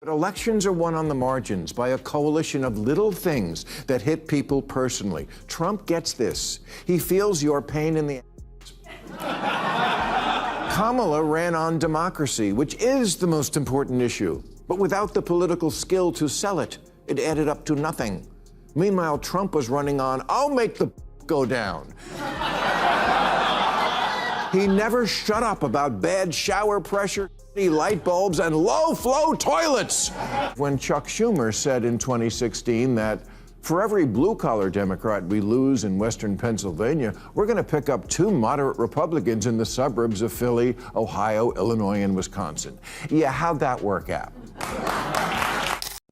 But elections are won on the margins by a coalition of little things that hit people personally. Trump gets this. He feels your pain in the Kamala ran on democracy, which is the most important issue. But without the political skill to sell it, it added up to nothing. Meanwhile, Trump was running on, I'll make the go down. He never shut up about bad shower pressure, light bulbs, and low-flow toilets. When Chuck Schumer said in 2016 that for every blue-collar Democrat we lose in Western Pennsylvania, we're going to pick up 2 moderate Republicans in the suburbs of Philly, Ohio, Illinois, and Wisconsin. Yeah, how'd that work out?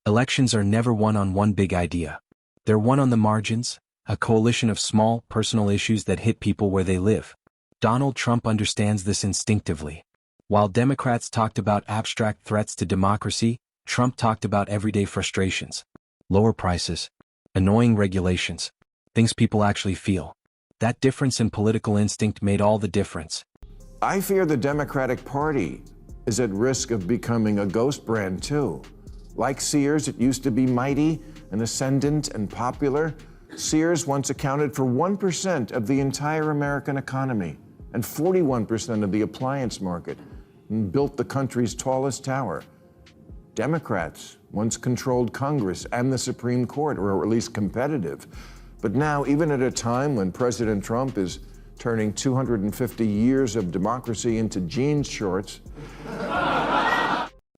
Elections are never won on one big idea. They're won on the margins, a coalition of small, personal issues that hit people where they live. Donald Trump understands this instinctively. While Democrats talked about abstract threats to democracy, Trump talked about everyday frustrations. Lower prices, annoying regulations, things people actually feel. That difference in political instinct made all the difference. I fear the Democratic Party is at risk of becoming a ghost brand, too. Like Sears, it used to be mighty and ascendant and popular. Sears once accounted for 1% of the entire American economy and 41% of the appliance market, and built the country's tallest tower. Democrats once controlled Congress and the Supreme Court, or at least competitive. But now, even at a time when President Trump is turning 250 years of democracy into jeans shorts,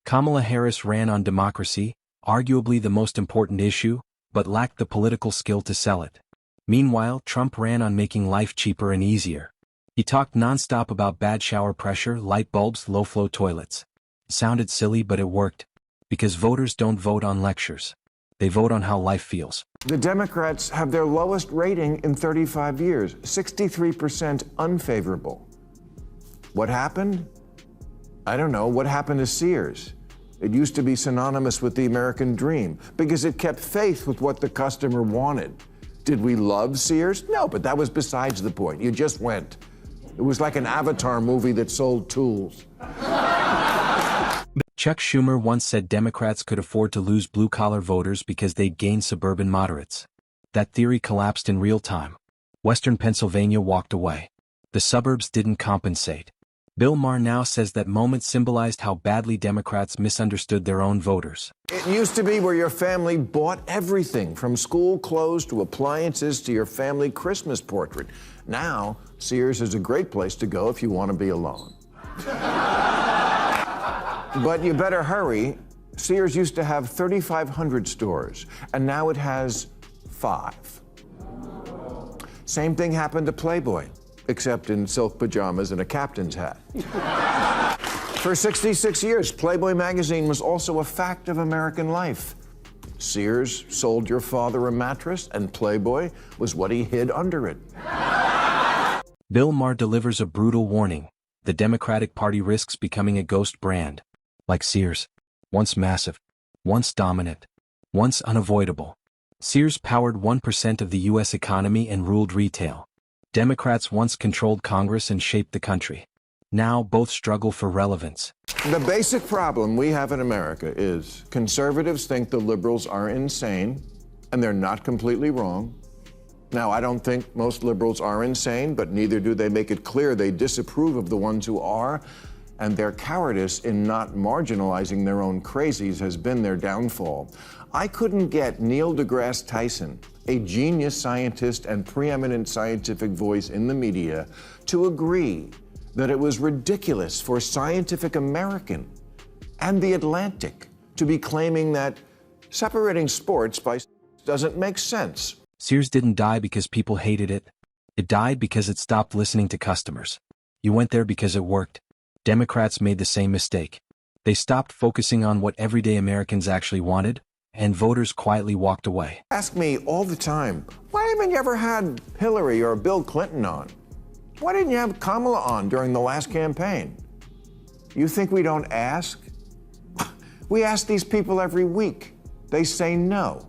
Kamala Harris ran on democracy, arguably the most important issue, but lacked the political skill to sell it. Meanwhile, Trump ran on making life cheaper and easier. He talked nonstop about bad shower pressure, light bulbs, low-flow toilets. It sounded silly, but it worked. Because voters don't vote on lectures. They vote on how life feels. the Democrats have their lowest rating in 35 years, 63% unfavorable. What happened? I don't know. What happened to Sears? It used to be synonymous with the American dream because it kept faith with what the customer wanted. Did we love Sears? No, but that was besides the point. You just went. It was like an Avatar movie that sold tools. Chuck Schumer once said Democrats could afford to lose blue-collar voters because they'd gain suburban moderates. That theory collapsed in real time. Western Pennsylvania walked away. The suburbs didn't compensate. Bill Maher now says that moment symbolized how badly Democrats misunderstood their own voters. It used to be where your family bought everything, from school clothes to appliances to your family Christmas portrait. Now, Sears is a great place to go if you want to be alone. But you better hurry. Sears used to have 3,500 stores, and now it has 5. Same thing happened to Playboy, except in silk pajamas and a captain's hat. For 66 years, Playboy magazine was also a fact of American life. Sears sold your father a mattress, and Playboy was what he hid under it. Bill Maher delivers a brutal warning. The Democratic Party risks becoming a ghost brand. Like Sears. Once massive. Once dominant. Once unavoidable. Sears powered 1% of the U.S. economy and ruled retail. Democrats once controlled Congress and shaped the country. Now both struggle for relevance. The basic problem we have in America is conservatives think the liberals are insane, and they're not completely wrong. Now, I don't think most liberals are insane, but neither do they make it clear they disapprove of the ones who are, and their cowardice in not marginalizing their own crazies has been their downfall. I couldn't get Neil deGrasse Tyson, a genius scientist and preeminent scientific voice in the media, to agree that it was ridiculous for Scientific American and The Atlantic to be claiming that separating sports by doesn't make sense. Sears didn't die because people hated it. It died because it stopped listening to customers. You went there because it worked. Democrats made the same mistake. They stopped focusing on what everyday Americans actually wanted, and voters quietly walked away. Ask me all the time, why haven't you ever had Hillary or Bill Clinton on? Why didn't you have Kamala on during the last campaign? You think we don't ask? We ask these people every week. They say no.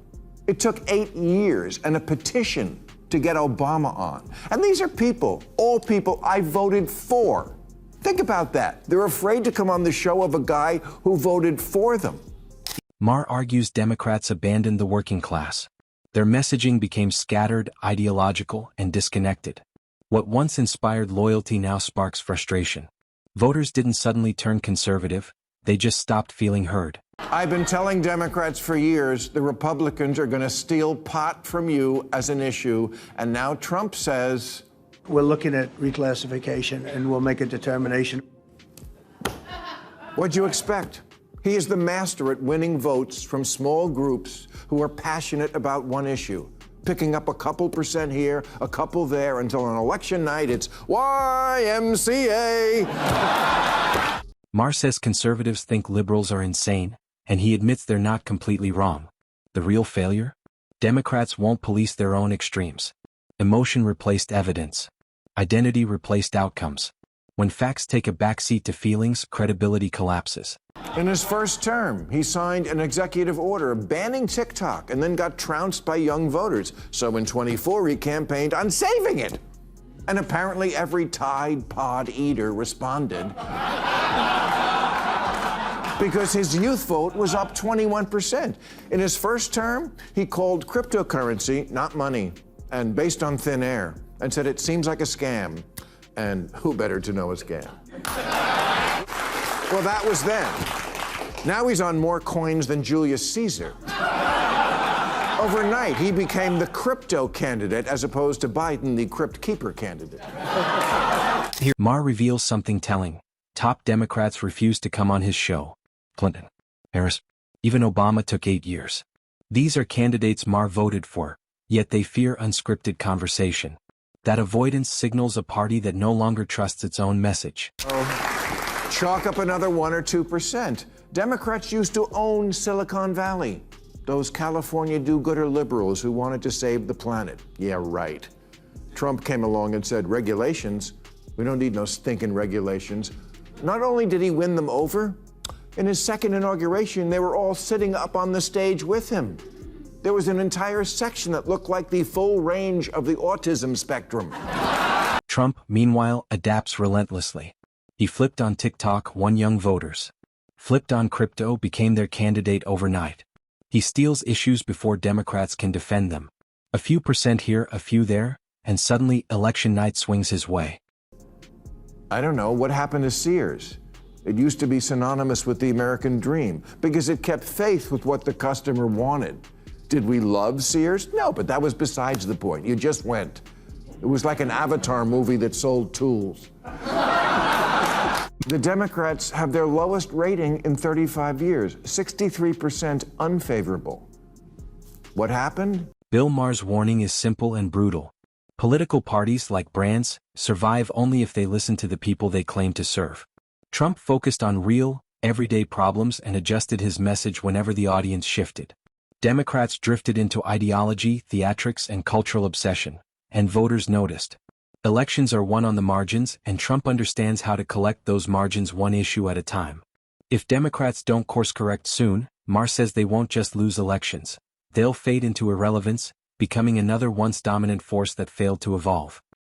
It took 8 years and a petition to get Obama on. And these are people, all people I voted for. Think about that. They're afraid to come on the show of a guy who voted for them. Maher argues Democrats abandoned the working class. Their messaging became scattered, ideological, and disconnected. What once inspired loyalty now sparks frustration. Voters didn't suddenly turn conservative, they just stopped feeling heard. I've been telling Democrats for years the Republicans are going to steal pot from you as an issue, and now Trump says, we're looking at reclassification and we'll make a determination. What'd you expect? He is the master at winning votes from small groups who are passionate about one issue, picking up a couple percent here, a couple there, until on election night it's YMCA. Maher says conservatives think liberals are insane, and he admits they're not completely wrong. The real failure? Democrats won't police their own extremes. Emotion replaced evidence. Identity replaced outcomes. When facts take a backseat to feelings, credibility collapses. In his first term, he signed an executive order banning TikTok and then got trounced by young voters. So in 24, he campaigned on saving it. And apparently every Tide Pod eater responded because his youth vote was up 21%. In his first term, he called cryptocurrency not money and based on thin air, and said it seems like a scam. And who better to know a scam? Well, that was then. Now he's on more coins than Julius Caesar. Overnight, he became the crypto candidate as opposed to Biden, the crypt keeper candidate. Here, Maher reveals something telling. Top Democrats refused to come on his show. Clinton, Harris, even Obama took 8 years. These are candidates Maher voted for, yet they fear unscripted conversation. That avoidance signals a party that no longer trusts its own message. Chalk up another 1 or 2%. Democrats used to own Silicon Valley. Those California do-gooder liberals who wanted to save the planet. Yeah, right. Trump came along and said, regulations? We don't need no stinking regulations. Not only did he win them over, in his second inauguration, they were all sitting up on the stage with him. There was an entire section that looked like the full range of the autism spectrum. Trump, meanwhile, adapts relentlessly. He flipped on TikTok, won young voters. Flipped on crypto, became their candidate overnight. He steals issues before Democrats can defend them. A few percent here, a few there, and suddenly election night swings his way. I don't know, what happened to Sears? It used to be synonymous with the American dream because it kept faith with what the customer wanted. Did we love Sears? No, but that was besides the point. You just went. It was like an Avatar movie that sold tools. The Democrats have their lowest rating in 35 years, 63% unfavorable. What happened? Bill Maher's warning is simple and brutal. Political parties, like brands, survive only if they listen to the people they claim to serve. Trump focused on real, everyday problems and adjusted his message whenever the audience shifted. Democrats drifted into ideology, theatrics, and cultural obsession, and voters noticed. Elections are won on the margins, and Trump understands how to collect those margins one issue at a time. If Democrats don't course correct soon, Maher says they won't just lose elections. They'll fade into irrelevance, becoming another once dominant force that failed to evolve.